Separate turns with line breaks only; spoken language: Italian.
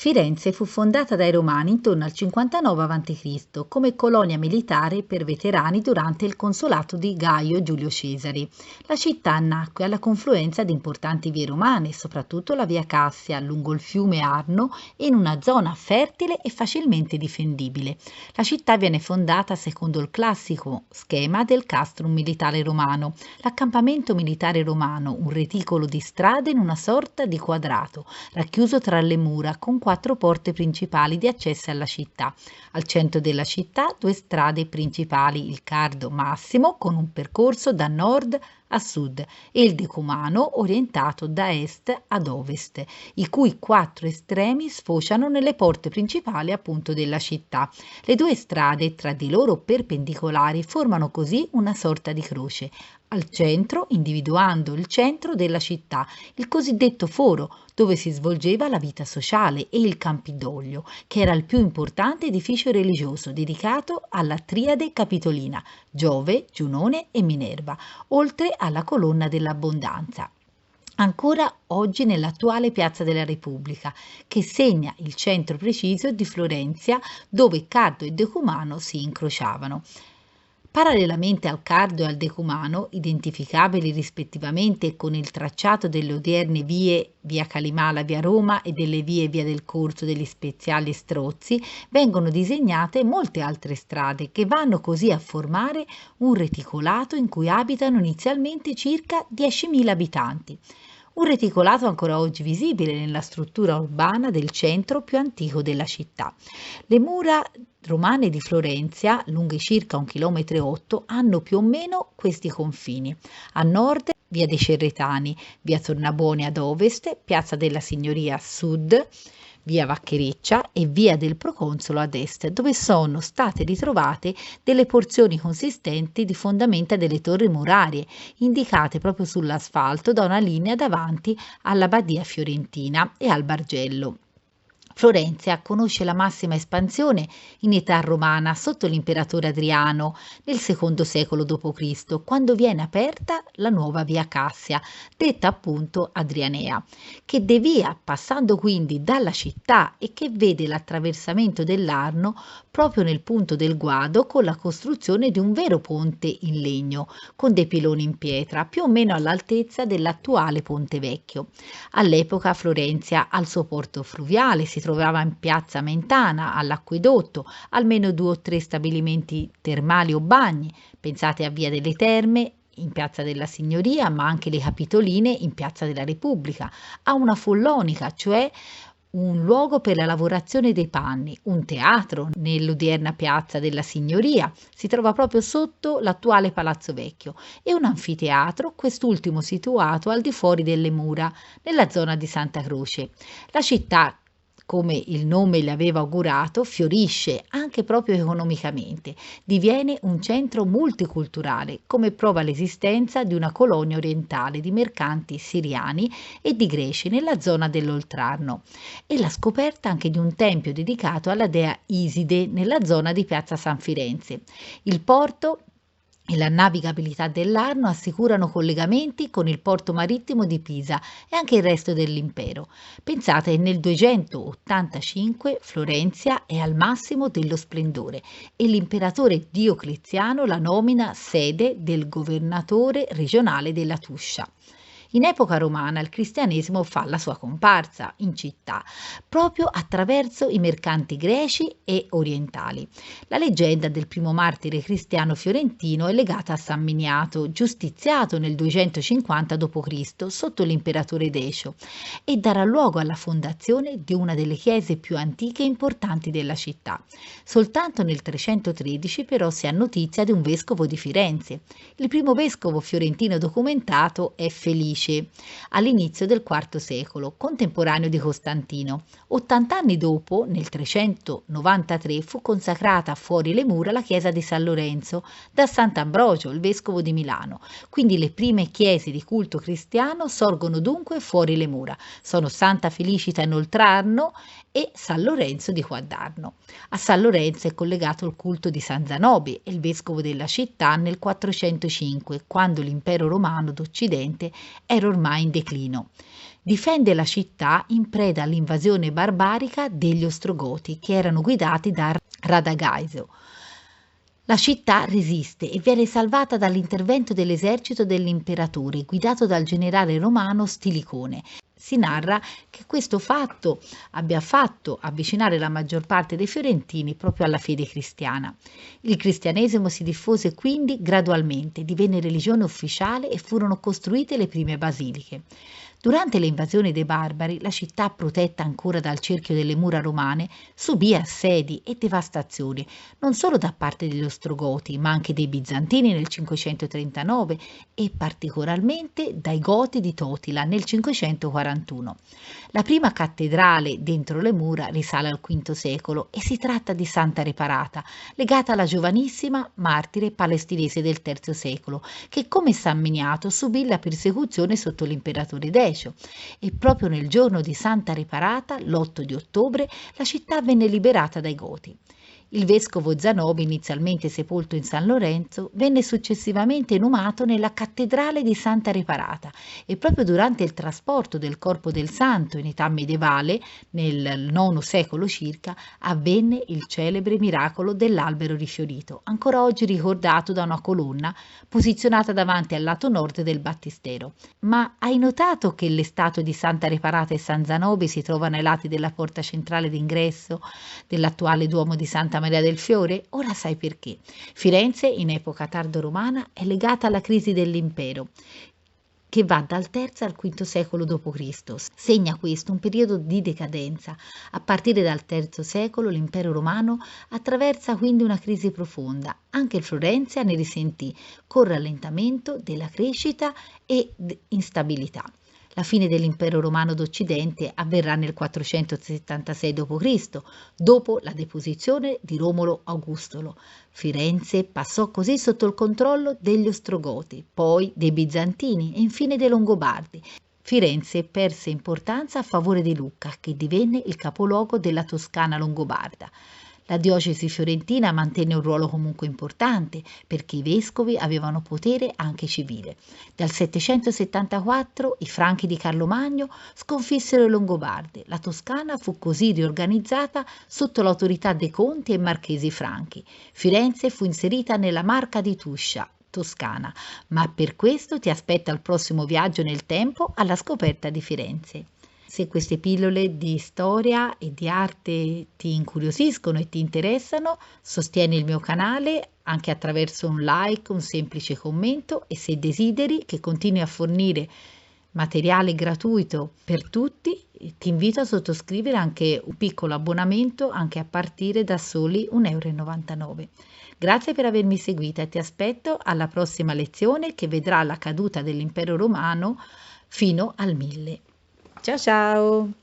Firenze fu fondata dai Romani intorno al 59 a.C. come colonia militare per veterani durante il consolato di Gaio Giulio Cesare. La città nacque alla confluenza di importanti vie romane, soprattutto la via Cassia lungo il fiume Arno, in una zona fertile e facilmente difendibile. La città viene fondata secondo il classico schema del castrum militare romano, l'accampamento militare romano, un reticolo di strade in una sorta di quadrato, racchiuso tra le mura, con 4 porte principali di accesso alla città. Al centro della città 2 strade principali, il Cardo Massimo con un percorso da nord a sud e il Decumano orientato da est ad ovest, i cui 4 estremi sfociano nelle porte principali appunto della città. Le 2 strade tra di loro perpendicolari formano così una sorta di croce al centro, individuando il centro della città, il cosiddetto foro, dove si svolgeva la vita sociale, e il Campidoglio, che era il più importante edificio religioso dedicato alla triade capitolina, Giove, Giunone e Minerva, oltre alla colonna dell'abbondanza. Ancora oggi nell'attuale Piazza della Repubblica, che segna il centro preciso di Florentia, dove Cardo e Decumano si incrociavano. Parallelamente al Cardo e al Decumano, identificabili rispettivamente con il tracciato delle odierne vie via Calimala, via Roma e delle vie via del Corso degli Speziali e Strozzi, vengono disegnate molte altre strade che vanno così a formare un reticolato in cui abitano inizialmente circa 10.000 abitanti. Un reticolato ancora oggi visibile nella struttura urbana del centro più antico della città. Le mura romane di Florenzia, lunghe circa 1,8 km, hanno più o meno questi confini. A nord via dei Cerretani, via Tornabuoni ad ovest, piazza della Signoria a sud, via Vacchereccia e via del Proconsolo ad est, dove sono state ritrovate delle porzioni consistenti di fondamenta delle torri murarie, indicate proprio sull'asfalto da una linea davanti alla Badia Fiorentina e al Bargello. Florenzia conosce la massima espansione in età romana sotto l'imperatore Adriano nel II secolo d.C., quando viene aperta la nuova via Cassia, detta appunto Adrianea, che devia passando quindi dalla città e che vede l'attraversamento dell'Arno proprio nel punto del guado con la costruzione di un vero ponte in legno con dei piloni in pietra più o meno all'altezza dell'attuale Ponte Vecchio. All'epoca Florenzia al suo porto fluviale si trovava in piazza Mentana, all'acquedotto, almeno 2 o 3 stabilimenti termali o bagni, pensate a Via delle Terme, in Piazza della Signoria, ma anche le Capitoline in Piazza della Repubblica, a una follonica, cioè un luogo per la lavorazione dei panni, un teatro nell'odierna Piazza della Signoria, si trova proprio sotto l'attuale Palazzo Vecchio, e un anfiteatro, quest'ultimo situato al di fuori delle mura, nella zona di Santa Croce. La città, come il nome le aveva augurato, fiorisce anche proprio economicamente, diviene un centro multiculturale, come prova l'esistenza di una colonia orientale di mercanti siriani e di greci nella zona dell'Oltrarno, e la scoperta anche di un tempio dedicato alla dea Iside nella zona di Piazza San Firenze. Il porto e la navigabilità dell'Arno assicurano collegamenti con il porto marittimo di Pisa e anche il resto dell'impero. Pensate che nel 285 Florenzia è al massimo dello splendore e l'imperatore Diocleziano la nomina sede del governatore regionale della Tuscia. In epoca romana il cristianesimo fa la sua comparsa in città, proprio attraverso i mercanti greci e orientali. La leggenda del primo martire cristiano fiorentino è legata a San Miniato, giustiziato nel 250 d.C. sotto l'imperatore Decio, e darà luogo alla fondazione di una delle chiese più antiche e importanti della città. Soltanto nel 313 però si ha notizia di un vescovo di Firenze. Il primo vescovo fiorentino documentato è Felice, all'inizio del IV secolo, contemporaneo di Costantino. 80 anni dopo, nel 393, fu consacrata fuori le mura la chiesa di San Lorenzo da Sant'Ambrogio, il vescovo di Milano. Quindi le prime chiese di culto cristiano sorgono dunque fuori le mura. Sono Santa Felicita in Oltrarno e San Lorenzo di Quaddarno. A San Lorenzo è collegato il culto di San Zanobi, il vescovo della città, nel 405, quando l'impero romano d'Occidente era ormai in declino. difende la città in preda all'invasione barbarica degli Ostrogoti, che erano guidati da Radagaiso. La città resiste e viene salvata dall'intervento dell'esercito dell'imperatore, guidato dal generale romano Stilicone. Si narra che questo fatto abbia fatto avvicinare la maggior parte dei fiorentini proprio alla fede cristiana. Il cristianesimo si diffuse quindi gradualmente, divenne religione ufficiale e furono costruite le prime basiliche. Durante le invasioni dei barbari, la città, protetta ancora dal cerchio delle mura romane, subì assedi e devastazioni, non solo da parte degli Ostrogoti, ma anche dei Bizantini nel 539 e particolarmente dai Goti di Totila nel 541. La prima cattedrale dentro le mura risale al V secolo e si tratta di Santa Reparata, legata alla giovanissima martire palestinese del III secolo, che come San Miniato subì la persecuzione sotto l'imperatore Decio, e proprio nel giorno di Santa Reparata, l'8 di ottobre, la città venne liberata dai Goti. Il vescovo Zanobi, inizialmente sepolto in San Lorenzo, venne successivamente inumato nella cattedrale di Santa Reparata e proprio durante il trasporto del corpo del santo in età medievale, nel IX secolo circa, avvenne il celebre miracolo dell'albero rifiorito, ancora oggi ricordato da una colonna posizionata davanti al lato nord del battistero. Ma hai notato che le statue di Santa Reparata e San Zanobi si trovano ai lati della porta centrale d'ingresso dell'attuale Duomo di Santa Maria del Fiore? Ora sai perché. Firenze, in epoca tardo-romana, è legata alla crisi dell'impero, che va dal III al V secolo d.C. Segna questo un periodo di decadenza. A partire dal III secolo l'impero romano attraversa quindi una crisi profonda. Anche il Florenzia ne risentì, con rallentamento della crescita e instabilità. La fine dell'impero romano d'Occidente avverrà nel 476 d.C., dopo la deposizione di Romolo Augustolo. Firenze passò così sotto il controllo degli Ostrogoti, poi dei Bizantini e infine dei Longobardi. Firenze perse importanza a favore di Lucca, che divenne il capoluogo della Toscana longobarda. La diocesi fiorentina mantenne un ruolo comunque importante perché i vescovi avevano potere anche civile. Dal 774 i Franchi di Carlo Magno sconfissero i Longobardi. La Toscana fu così riorganizzata sotto l'autorità dei conti e marchesi franchi. Firenze fu inserita nella Marca di Tuscia, Toscana, ma per questo ti aspetta il prossimo viaggio nel tempo alla scoperta di Firenze. Se queste pillole di storia e di arte ti incuriosiscono e ti interessano, sostieni il mio canale anche attraverso un like, un semplice commento, e se desideri che continui a fornire materiale gratuito per tutti, ti invito a sottoscrivere anche un piccolo abbonamento anche a partire da soli 1,99 euro. Grazie per avermi seguita e ti aspetto alla prossima lezione che vedrà la caduta dell'impero romano fino al 1000. Ciao ciao!